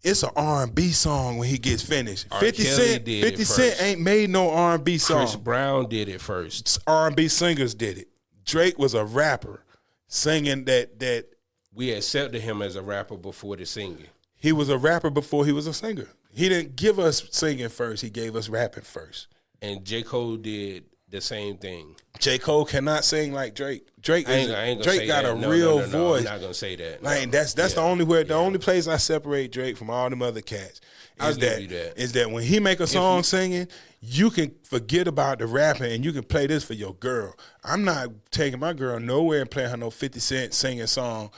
it's an R&B song when he gets finished. 50 Cent ain't made no R&B song. Chris Brown did it first. R&B singers did it. Drake was a rapper singing that. We accepted him as a rapper before the singing. He was a rapper before he was a singer. He didn't give us singing first. He gave us rapping first. And J. Cole did the same thing. J. Cole cannot sing like Drake. Drake got a no, real no, voice. I'm not gonna say that. Like, that's the only place I separate Drake from all them other cats. Is that when he make a song singing, you can forget about the rapping and you can play this for your girl. I'm not taking my girl nowhere and playing her no 50 Cent singing song,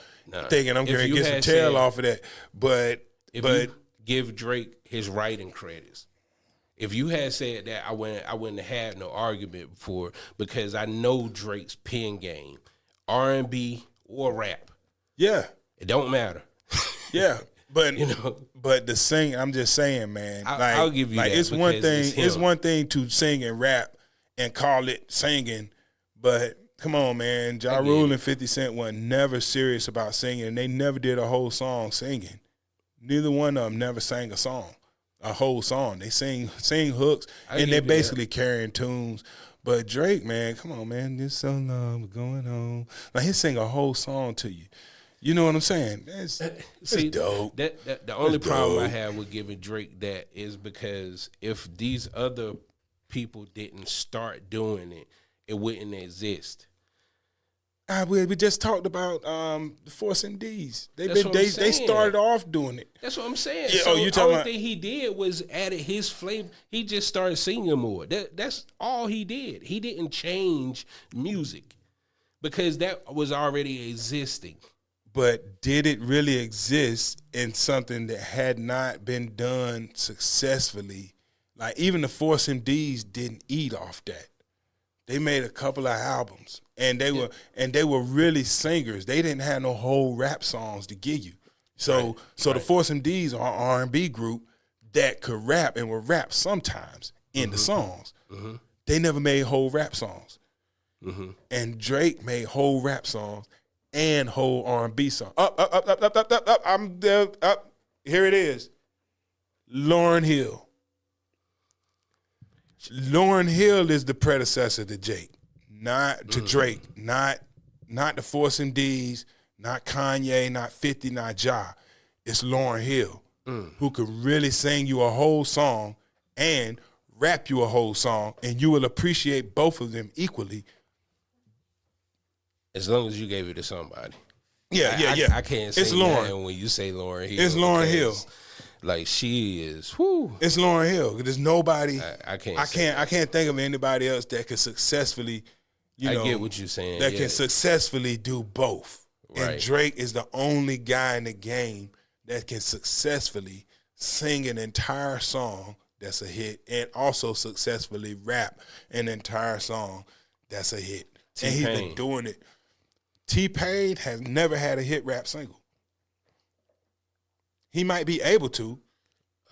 thinking I'm going to get some tail off of that. But you give Drake his writing credits. If you had said that, I wouldn't have had no argument before, because I know Drake's pen game, R&B or rap. Yeah, it don't matter. Yeah, but but the sing, I'm just saying, man. I'll give you that. It's one thing. It's one thing to sing and rap and call it singing, but Come on, man. Ja Rule and 50 Cent were never serious about singing. They never did a whole song singing. Neither one of them never sang a whole song. They sing hooks, and they're basically carrying tunes. But Drake, man, come on, man. This so long, we're going home. Like, he sing a whole song to you. You know what I'm saying? That's dope. The only problem I have with giving Drake that is because if these other people didn't start doing it, it wouldn't exist. We just talked about the Force MDs. They started off doing it. That's what I'm saying. Yeah, so you the talking only about? thing he did was added his flavor. He just started singing more. That's all he did. He didn't change music because that was already existing. But did it really exist in something that had not been done successfully? Like, even the Force MDs didn't eat off that. They made a couple of albums, and they were really singers. They didn't have no whole rap songs to give you. So the Force MDs are an R&B group that could rap and would rap sometimes in the songs. Mm-hmm. They never made whole rap songs. Mm-hmm. And Drake made whole rap songs and whole R&B songs. Up. I'm there. Up. Here it is. Lauryn Hill. Lauryn Hill is the predecessor to Drake, not the Force MDs, not Kanye, not 50, not Ja. It's Lauryn Hill who could really sing you a whole song and rap you a whole song, and you will appreciate both of them equally. As long as you gave it to somebody. Yeah. I can't say it's Lauryn. that when you say Lauryn Hill. It's Lauryn Hill. Like, she is, whoo. It's Lauryn Hill. There's nobody. I can't think of anybody else that could successfully, I get what you're saying. That can successfully do both. Right. And Drake is the only guy in the game that can successfully sing an entire song that's a hit and also successfully rap an entire song that's a hit. And he's been doing it. T-Pain has never had a hit rap single. He might be able to,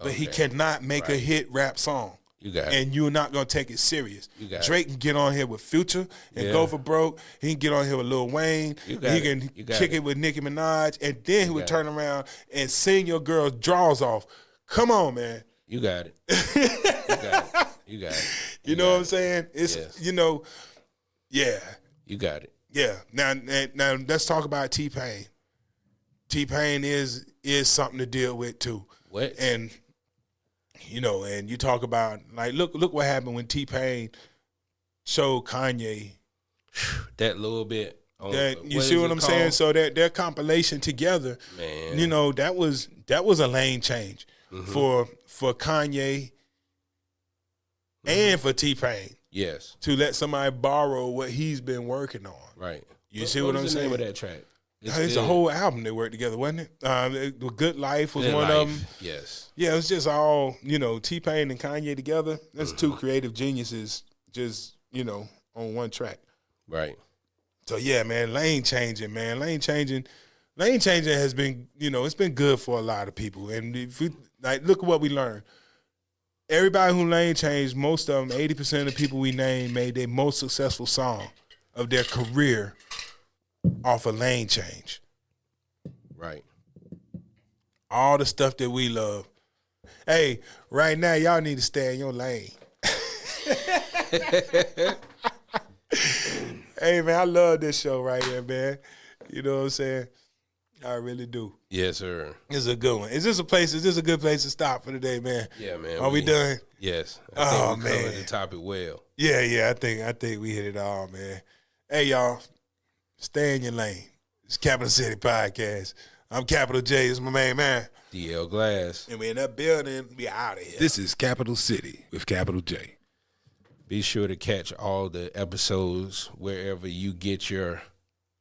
but he cannot make a hit rap song. You got it. And you're not going to take it serious. Drake can get on here with Future and go for broke. He can get on here with Lil Wayne. He can kick it with Nicki Minaj. And then he would turn around and sing your girl's draws off. Come on, man. You got it. You got it. You know what I'm saying? It's, yeah. You got it. Yeah. Now let's talk about T-Pain. T-Pain is something to deal with too. What? And and you talk about, like, look what happened when T-Pain showed Kanye that little bit. You see what I'm saying? So their compilation together, man, that was a lane change for Kanye and for T-Pain. Yes. To let somebody borrow what he's been working on. Right. You see what I'm saying? What was the name of that track? It's a whole album they worked together, wasn't it? The Good Life was one of them. Yes. Yeah, it was just all, T-Pain and Kanye together. That's two creative geniuses just, on one track. Right. So, yeah, man, lane changing, man. Lane changing has been, it's been good for a lot of people. And if we, look at what we learned. Everybody who lane changed, most of them, 80% of the people we named made their most successful song of their career off a lane change. Right. All the stuff that we love. Hey, right now, y'all need to stay in your lane. Hey, man, I love this show right here, man. You know what I'm saying? I really do. Yes, sir. This is a good one. Is this a good place to stop for today, man? Yeah, man. Are we done? Yes. I think we covered the topic well. Yeah, I think we hit it all, man. Hey, y'all. Stay in your lane. It's Capital City Podcast. I'm Capital J. This is my main man. DL Glass. And we in that building. We out of here. This is Capital City with Capital J. Be sure to catch all the episodes wherever you get your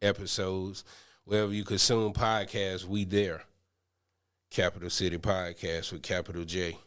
episodes. Wherever you consume podcasts, we there. Capital City Podcast with Capital J.